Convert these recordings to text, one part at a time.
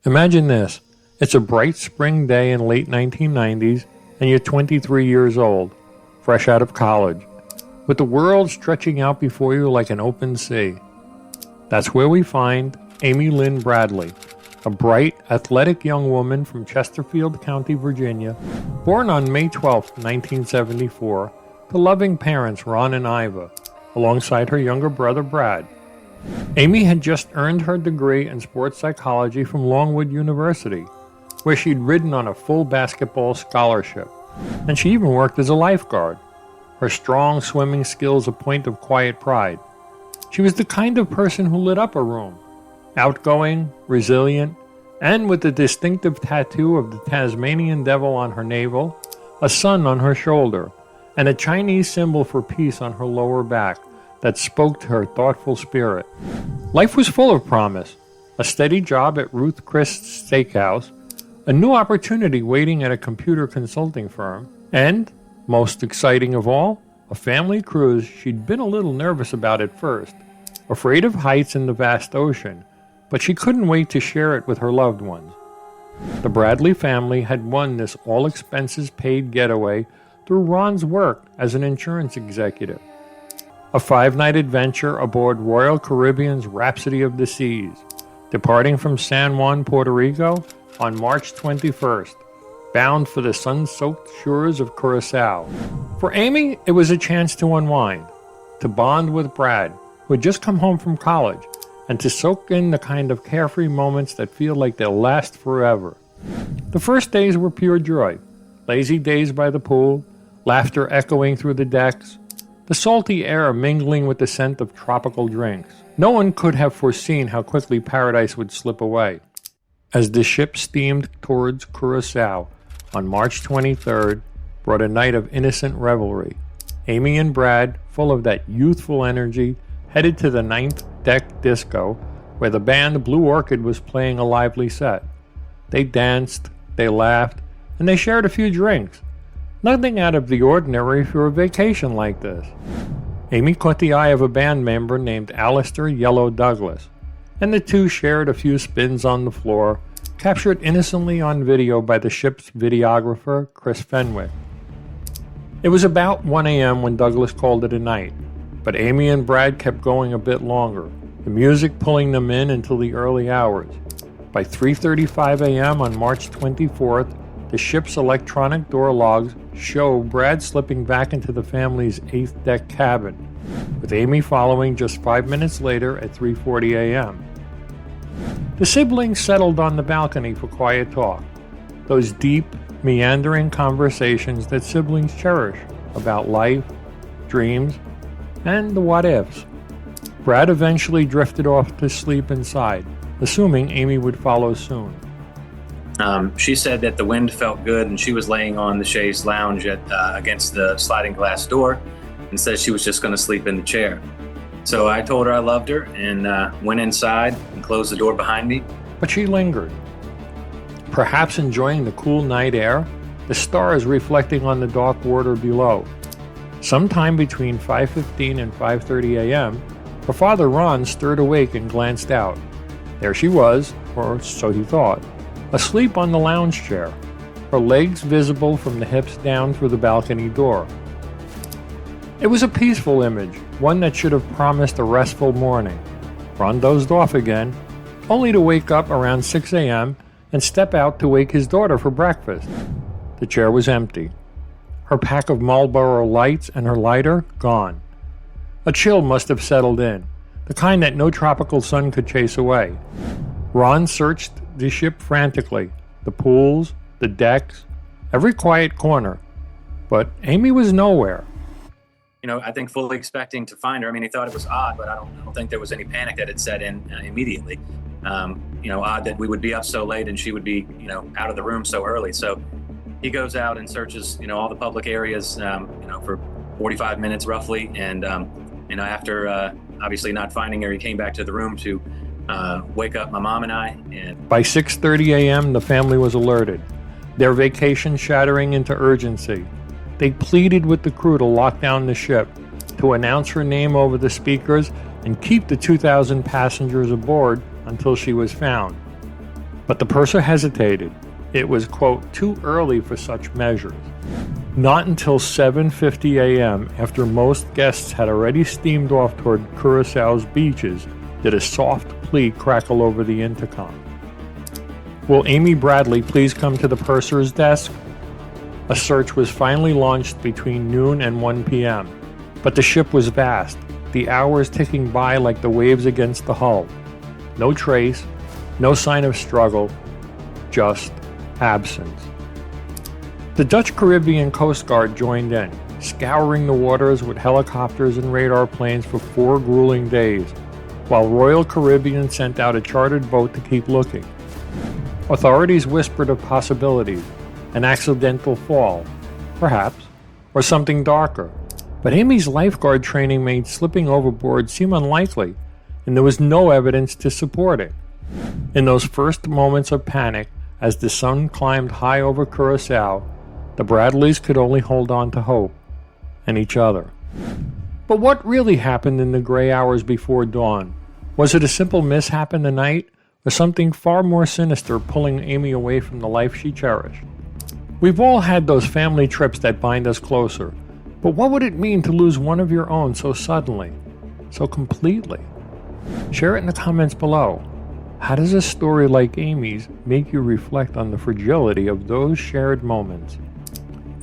Imagine this. It's a bright spring day in late 1990s, and you're 23 years old, fresh out of college, with the world stretching out before you like an open sea. That's where we find Amy Lynn Bradley, a bright, athletic young woman from Chesterfield County, Virginia, born on May 12, 1974, to loving parents Ron and Iva, alongside her younger brother Brad. Amy had just earned her degree in sports psychology from Longwood University, where she'd ridden on a full basketball scholarship, and she even worked as a lifeguard. Her strong swimming skills a point of quiet pride. She was the kind of person who lit up a room, outgoing, resilient, and with the distinctive tattoo of the Tasmanian devil on her navel, a sun on her shoulder, and a Chinese symbol for peace on her lower back that spoke to her thoughtful spirit. Life was full of promise. A steady job at Ruth Chris's Steakhouse, a new opportunity waiting at a computer consulting firm, and, most exciting of all, a family cruise she'd been a little nervous about at first, afraid of heights in the vast ocean, but she couldn't wait to share it with her loved ones. The Bradley family had won this all-expenses-paid getaway through Ron's work as an insurance executive. A 5-night adventure aboard Royal Caribbean's Rhapsody of the Seas, departing from San Juan, Puerto Rico on March 21st, bound for the sun-soaked shores of Curacao. For Amy, it was a chance to unwind, to bond with Brad, who had just come home from college, and to soak in the kind of carefree moments that feel like they'll last forever. The first days were pure joy, lazy days by the pool, laughter echoing through the decks, the salty air mingling with the scent of tropical drinks. No one could have foreseen how quickly paradise would slip away. As the ship steamed towards Curacao on March 23rd, brought a night of innocent revelry. Amy and Brad, full of that youthful energy, headed to the 9th Deck Disco, where the band Blue Orchid was playing a lively set. They danced, they laughed, and they shared a few drinks. Nothing out of the ordinary for a vacation like this. Amy caught the eye of a band member named Alistair Yellow Douglas, and the two shared a few spins on the floor, captured innocently on video by the ship's videographer, Chris Fenwick. It was about 1 a.m. when Douglas called it a night, but Amy and Brad kept going a bit longer, the music pulling them in until the early hours. By 3:35 a.m. on March 24th, the ship's electronic door logs show Brad slipping back into the family's 8th deck cabin, with Amy following just 5 minutes later at 3:40 a.m. The siblings settled on the balcony for quiet talk, those deep, meandering conversations that siblings cherish about life, dreams, and the what-ifs. Brad eventually drifted off to sleep inside, assuming Amy would follow soon. She said that the wind felt good and she was laying on the chaise lounge against the sliding glass door and said she was just going to sleep in the chair. So I told her I loved her and went inside and closed the door behind me. But she lingered, perhaps enjoying the cool night air, the stars reflecting on the dark water below. Sometime between 5:15 and 5:30 a.m., her father Ron stirred awake and glanced out. There she was, or so he thought, asleep on the lounge chair, her legs visible from the hips down through the balcony door. It was a peaceful image, one that should have promised a restful morning. Ron dozed off again, only to wake up around 6 a.m. and step out to wake his daughter for breakfast. The chair was empty. Her pack of Marlboro Lights and her lighter gone. A chill must have settled in, the kind that no tropical sun could chase away. Ron searched the ship frantically, the pools, the decks, every quiet corner, but Amy was nowhere. I think fully expecting to find her. I mean, he thought it was odd, but I don't think there was any panic that had set in immediately. Odd that we would be up so late and she would be, out of the room so early. So he goes out and searches, all the public areas, for 45 minutes roughly. And, after obviously not finding her, he came back to the room to wake up my mom and I. And by 6:30 a.m., the family was alerted, their vacation shattering into urgency. They pleaded with the crew to lock down the ship, to announce her name over the speakers, and keep the 2,000 passengers aboard until she was found. But the purser hesitated. It was, quote, too early for such measures. Not until 7:50 a.m., after most guests had already steamed off toward Curaçao's beaches, did a soft plea crackle over the intercom. "Will Amy Bradley please come to the purser's desk?" A search was finally launched between noon and 1 p.m., but the ship was vast, the hours ticking by like the waves against the hull. No trace, no sign of struggle, just absence. The Dutch Caribbean Coast Guard joined in, scouring the waters with helicopters and radar planes for 4 grueling days, while Royal Caribbean sent out a chartered boat to keep looking. Authorities whispered of possibilities, an accidental fall, perhaps, or something darker. But Amy's lifeguard training made slipping overboard seem unlikely, and there was no evidence to support it. In those first moments of panic, as the sun climbed high over Curaçao, the Bradleys could only hold on to hope, and each other. But what really happened in the gray hours before dawn? Was it a simple mishap in the night, or something far more sinister pulling Amy away from the life she cherished? We've all had those family trips that bind us closer, but what would it mean to lose one of your own so suddenly, so completely? Share it in the comments below. How does a story like Amy's make you reflect on the fragility of those shared moments?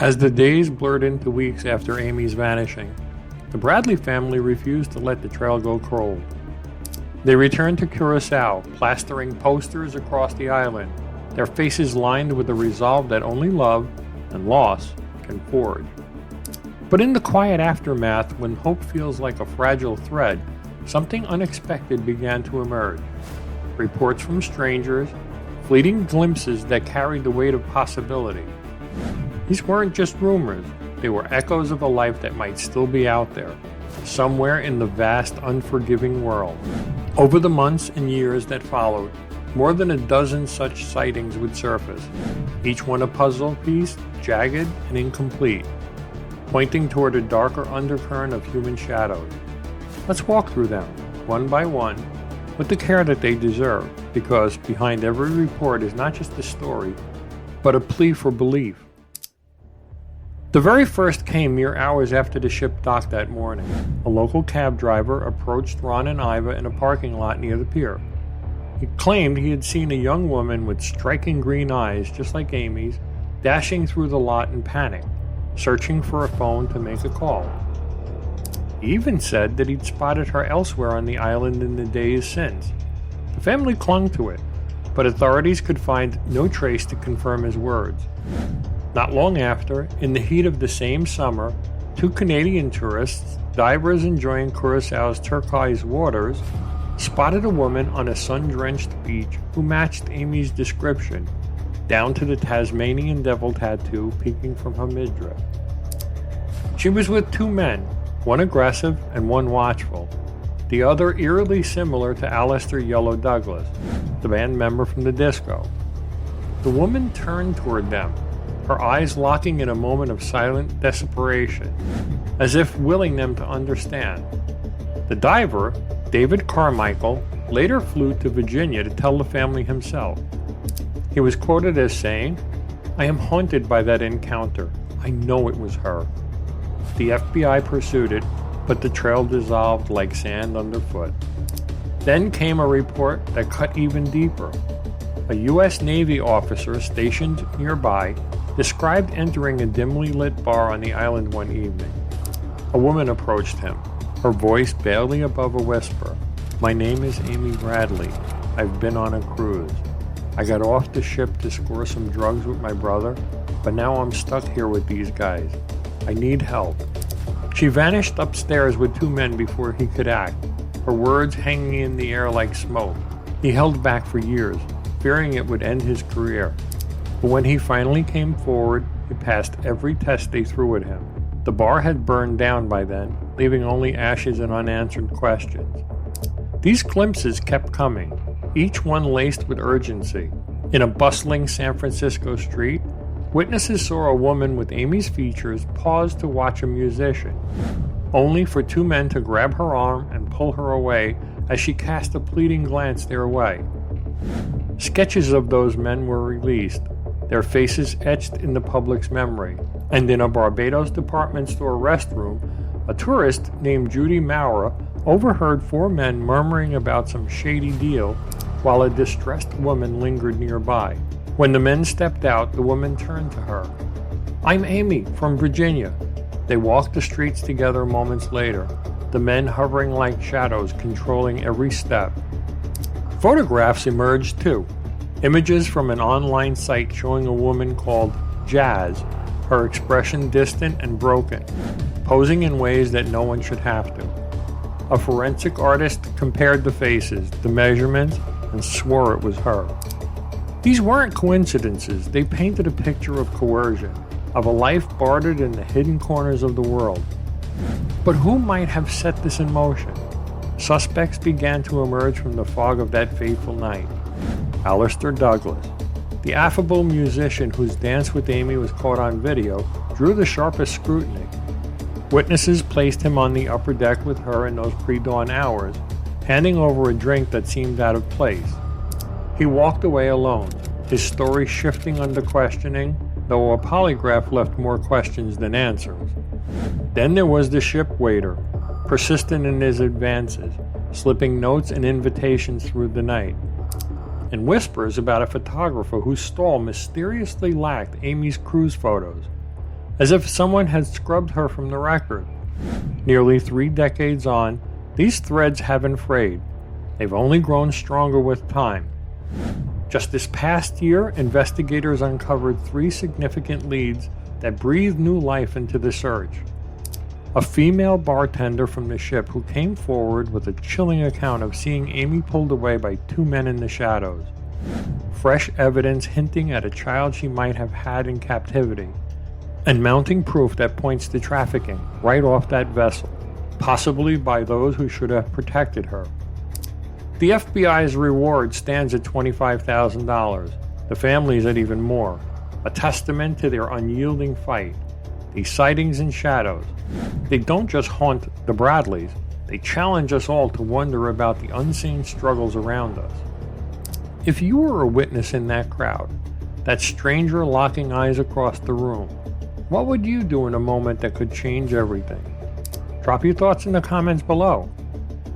As the days blurred into weeks after Amy's vanishing, the Bradley family refused to let the trail go cold. They returned to Curaçao, plastering posters across the island, their faces lined with the resolve that only love and loss can forge. But in the quiet aftermath, when hope feels like a fragile thread, something unexpected began to emerge. Reports from strangers, fleeting glimpses that carried the weight of possibility. These weren't just rumors, they were echoes of a life that might still be out there, somewhere in the vast, unforgiving world. Over the months and years that followed, more than a dozen such sightings would surface, each one a puzzle piece, jagged and incomplete, pointing toward a darker undercurrent of human shadows. Let's walk through them, one by one, with the care that they deserve, because behind every report is not just a story, but a plea for belief. The very first came mere hours after the ship docked that morning. A local cab driver approached Ron and Iva in a parking lot near the pier. He claimed he had seen a young woman with striking green eyes, just like Amy's, dashing through the lot in panic, searching for a phone to make a call. He even said that he'd spotted her elsewhere on the island in the days since. The family clung to it, but authorities could find no trace to confirm his words. Not long after, in the heat of the same summer, 2 Canadian tourists, divers enjoying Curaçao's turquoise waters, spotted a woman on a sun-drenched beach who matched Amy's description, down to the Tasmanian devil tattoo peeking from her midriff. She was with 2 men, one aggressive and one watchful, the other eerily similar to Alistair Yellow Douglas, the band member from the disco. The woman turned toward them, her eyes locking in a moment of silent desperation, as if willing them to understand. The diver, David Carmichael, later flew to Virginia to tell the family himself. He was quoted as saying, "I am haunted by that encounter. I know it was her." The FBI pursued it, but the trail dissolved like sand underfoot. Then came a report that cut even deeper. A U.S. Navy officer stationed nearby described entering a dimly lit bar on the island one evening. A woman approached him, her voice barely above a whisper. "My name is Amy Bradley. I've been on a cruise. I got off the ship to score some drugs with my brother, but now I'm stuck here with these guys. I need help." She vanished upstairs with 2 men before he could act, her words hanging in the air like smoke. He held back for years, fearing it would end his career. But when he finally came forward, he passed every test they threw at him. The bar had burned down by then, leaving only ashes and unanswered questions. These glimpses kept coming, each one laced with urgency. In a bustling San Francisco street, witnesses saw a woman with Amy's features pause to watch a musician, only for 2 men to grab her arm and pull her away as she cast a pleading glance their way. Sketches of those men were released, their faces etched in the public's memory, and in a Barbados department store restroom, a tourist named Judy Maurer overheard 4 men murmuring about some shady deal while a distressed woman lingered nearby. When the men stepped out, the woman turned to her. "I'm Amy from Virginia." They walked the streets together moments later, the men hovering like shadows, controlling every step. Photographs emerged too. Images from an online site showing a woman called Jazz, her expression distant and broken, posing in ways that no one should have to. A forensic artist compared the faces, the measurements, and swore it was her. These weren't coincidences. They painted a picture of coercion, of a life bartered in the hidden corners of the world. But who might have set this in motion? Suspects began to emerge from the fog of that fateful night. Alistair Douglas, the affable musician whose dance with Amy was caught on video, drew the sharpest scrutiny. Witnesses placed him on the upper deck with her in those pre-dawn hours, handing over a drink that seemed out of place. He walked away alone, his story shifting under questioning, though a polygraph left more questions than answers. Then there was the ship waiter, persistent in his advances, slipping notes and invitations through the night, and whispers about a photographer whose stall mysteriously lacked Amy's cruise photos, as if someone had scrubbed her from the record. Nearly 3 decades on, these threads haven't frayed. They've only grown stronger with time. Just this past year, investigators uncovered 3 significant leads that breathed new life into the search. A female bartender from the ship who came forward with a chilling account of seeing Amy pulled away by 2 men in the shadows. Fresh evidence hinting at a child she might have had in captivity. And mounting proof that points to trafficking right off that vessel, possibly by those who should have protected her. The FBI's reward stands at $25,000. The family's at even more, a testament to their unyielding fight. These sightings and shadows, they don't just haunt the Bradleys, they challenge us all to wonder about the unseen struggles around us. If you were a witness in that crowd, that stranger locking eyes across the room, what would you do in a moment that could change everything? Drop your thoughts in the comments below.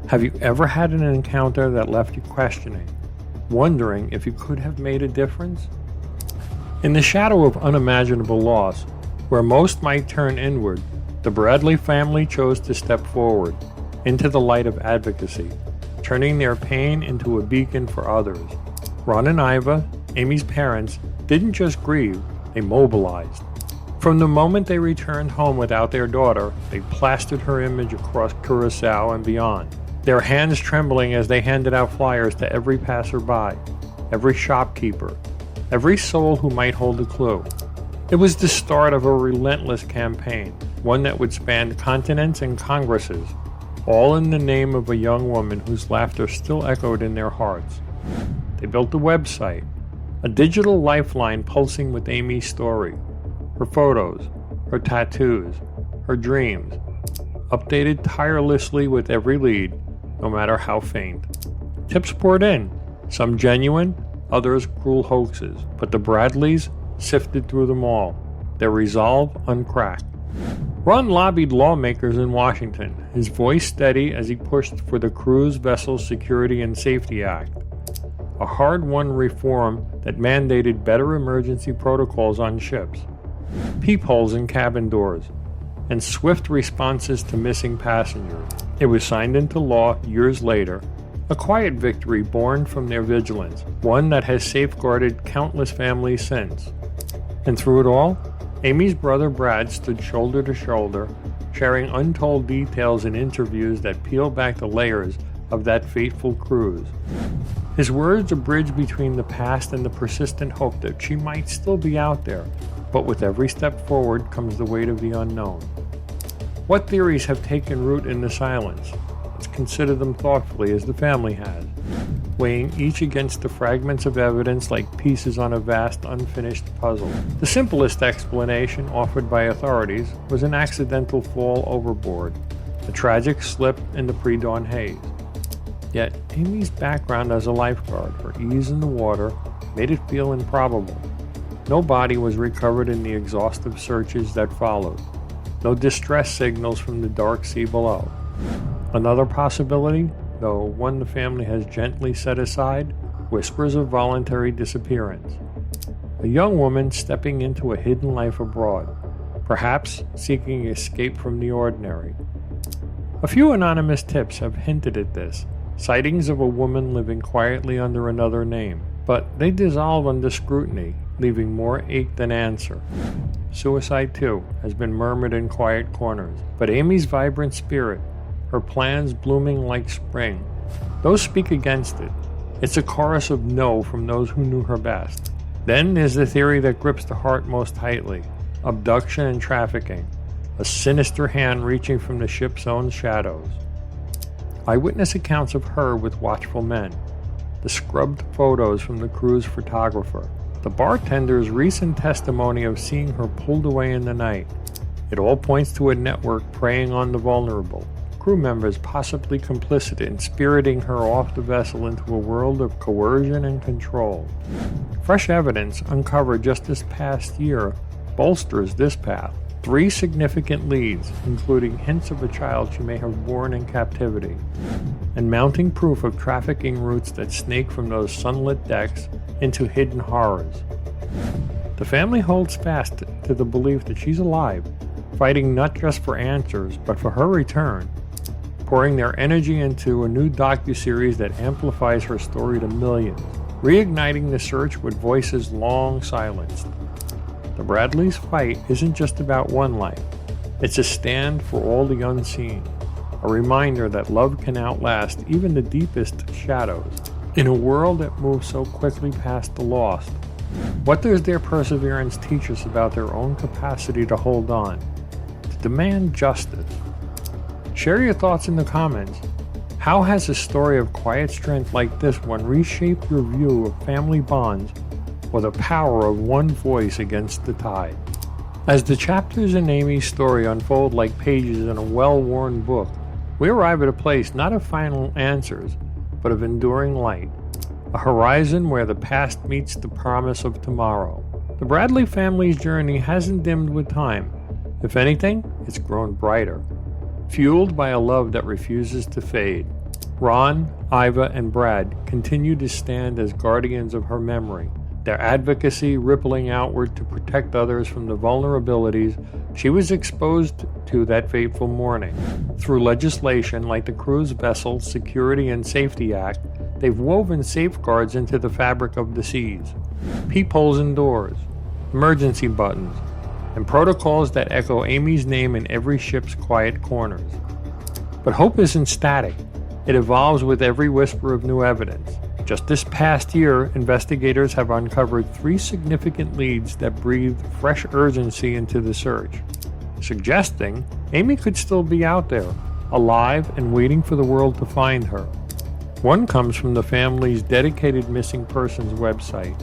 Have you ever had an encounter that left you questioning, wondering if you could have made a difference? In the shadow of unimaginable loss, where most might turn inward, the Bradley family chose to step forward, into the light of advocacy, turning their pain into a beacon for others. Ron and Iva, Amy's parents, didn't just grieve, they mobilized. From the moment they returned home without their daughter, they plastered her image across Curaçao and beyond, their hands trembling as they handed out flyers to every passerby, every shopkeeper, every soul who might hold a clue. It was the start of a relentless campaign, one that would span continents and congresses, all in the name of a young woman whose laughter still echoed in their hearts. They built a website, a digital lifeline pulsing with Amy's story, her photos, her tattoos, her dreams, updated tirelessly with every lead, no matter how faint. Tips poured in, some genuine, others cruel hoaxes, but the Bradleys sifted through them all, their resolve uncracked. Ron lobbied lawmakers in Washington, his voice steady as he pushed for the Cruise Vessel Security and Safety Act, a hard-won reform that mandated better emergency protocols on ships, peepholes in cabin doors, and swift responses to missing passengers. It was signed into law years later, a quiet victory born from their vigilance, one that has safeguarded countless families since. And through it all, Amy's brother Brad stood shoulder to shoulder, sharing untold details in interviews that peel back the layers of that fateful cruise. His words a bridge between the past and the persistent hope that she might still be out there, but with every step forward comes the weight of the unknown. What theories have taken root in the silence? Let's consider them thoughtfully as the family has, weighing each against the fragments of evidence like pieces on a vast unfinished puzzle. The simplest explanation offered by authorities was an accidental fall overboard, a tragic slip in the pre-dawn haze. Yet, Amy's background as a lifeguard, her ease in the water, made it feel improbable. No body was recovered in the exhaustive searches that followed. No distress signals from the dark sea below. Another possibility, though one the family has gently set aside, whispers of voluntary disappearance. A young woman stepping into a hidden life abroad, perhaps seeking escape from the ordinary. A few anonymous tips have hinted at this, sightings of a woman living quietly under another name, but they dissolve under scrutiny, leaving more ache than answer. Suicide, too, has been murmured in quiet corners, but Amy's vibrant spirit, her plans blooming like spring, those speak against it. It's a chorus of no from those who knew her best. Then there's the theory that grips the heart most tightly: abduction and trafficking, a sinister hand reaching from the ship's own shadows. Eyewitness accounts of her with watchful men, the scrubbed photos from the crew's photographer, the bartender's recent testimony of seeing her pulled away in the night. It all points to a network preying on the vulnerable, crew members possibly complicit in spiriting her off the vessel into a world of coercion and control. Fresh evidence uncovered just this past year bolsters this path. 3 significant leads, including hints of a child she may have borne in captivity, and mounting proof of trafficking routes that snake from those sunlit decks into hidden horrors. The family holds fast to the belief that she's alive, fighting not just for answers, but for her return, pouring their energy into a new docuseries that amplifies her story to millions, reigniting the search with voices long silenced. The Bradleys' fight isn't just about one life. It's a stand for all the unseen, a reminder that love can outlast even the deepest shadows. In a world that moves so quickly past the lost, what does their perseverance teach us about their own capacity to hold on, to demand justice? Share your thoughts in the comments. How has a story of quiet strength like this one reshaped your view of family bonds or the power of one voice against the tide? As the chapters in Amy's story unfold like pages in a well-worn book, we arrive at a place not of final answers, but of enduring light, a horizon where the past meets the promise of tomorrow. The Bradley family's journey hasn't dimmed with time. If anything, it's grown brighter, fueled by a love that refuses to fade. Ron, Iva, and Brad continue to stand as guardians of her memory, their advocacy rippling outward to protect others from the vulnerabilities she was exposed to that fateful morning. Through legislation like the Cruise Vessel Security and Safety Act, they've woven safeguards into the fabric of the seas. Peepholes in doors, emergency buttons, and protocols that echo Amy's name in every ship's quiet corners. But hope isn't static. It evolves with every whisper of new evidence. Just this past year, investigators have uncovered 3 significant leads that breathe fresh urgency into the search, suggesting Amy could still be out there, alive and waiting for the world to find her. One comes from the family's dedicated missing persons website,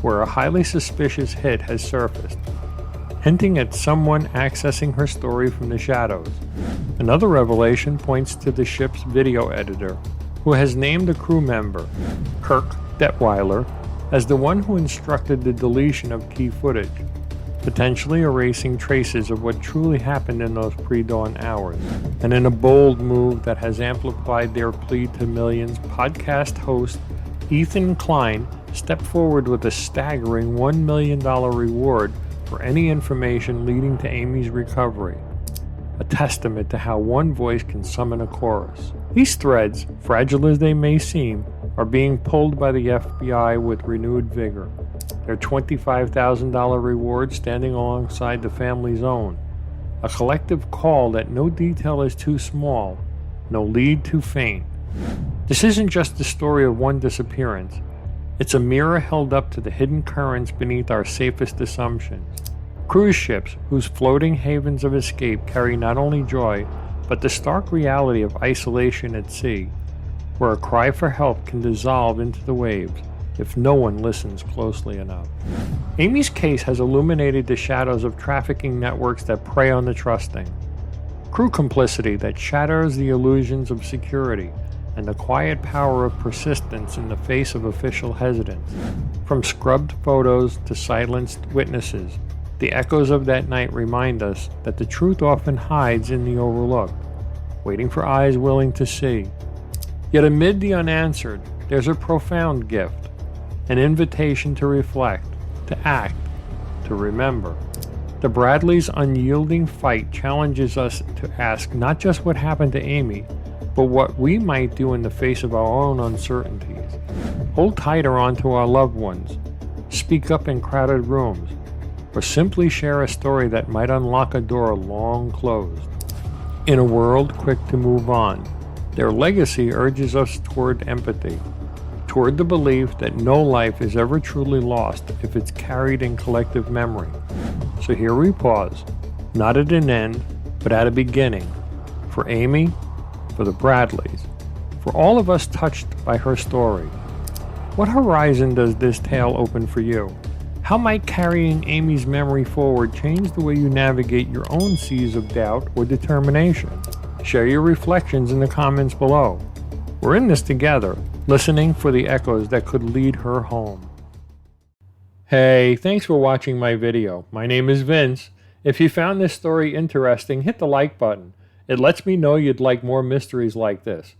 where a highly suspicious hit has surfaced, hinting at someone accessing her story from the shadows. Another revelation points to the ship's video editor, who has named a crew member, Kirk Detweiler, as the one who instructed the deletion of key footage, potentially erasing traces of what truly happened in those pre-dawn hours. And in a bold move that has amplified their plea to millions, podcast host Ethan Klein stepped forward with a staggering $1 million reward for any information leading to Amy's recovery, a testament to how one voice can summon a chorus. These threads, fragile as they may seem, are being pulled by the FBI with renewed vigor, their $25,000 reward standing alongside the family's own, a collective call that no detail is too small, no lead too faint. This isn't just the story of one disappearance. It's a mirror held up to the hidden currents beneath our safest assumptions. Cruise ships, whose floating havens of escape carry not only joy, but the stark reality of isolation at sea, where a cry for help can dissolve into the waves if no one listens closely enough. Amy's case has illuminated the shadows of trafficking networks that prey on the trusting, crew complicity that shatters the illusions of security, and the quiet power of persistence in the face of official hesitance. From scrubbed photos to silenced witnesses, the echoes of that night remind us that the truth often hides in the overlooked, waiting for eyes willing to see. Yet amid the unanswered, there's a profound gift, an invitation to reflect, to act, to remember. The Bradleys' unyielding fight challenges us to ask not just what happened to Amy, but what we might do in the face of our own uncertainties. Hold tighter onto our loved ones, speak up in crowded rooms, or simply share a story that might unlock a door long closed. In a world quick to move on, their legacy urges us toward empathy, toward the belief that no life is ever truly lost if it's carried in collective memory. So here we pause, not at an end, but at a beginning, for Amy, for the Bradleys, for all of us touched by her story. What horizon does this tale open for you? How might carrying Amy's memory forward change the way you navigate your own seas of doubt or determination? Share your reflections in the comments below. We're in this together, listening for the echoes that could lead her home. Hey, thanks for watching my video. My name is Vince. If you found this story interesting, hit the like button. It lets me know you'd like more mysteries like this.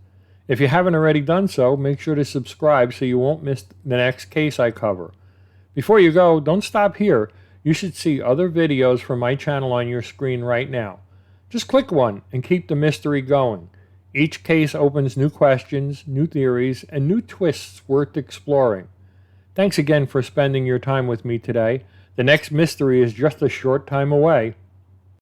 If you haven't already done so, make sure to subscribe so you won't miss the next case I cover. Before you go, don't stop here. You should see other videos from my channel on your screen right now. Just click one and keep the mystery going. Each case opens new questions, new theories, and new twists worth exploring. Thanks again for spending your time with me today. The next mystery is just a short time away.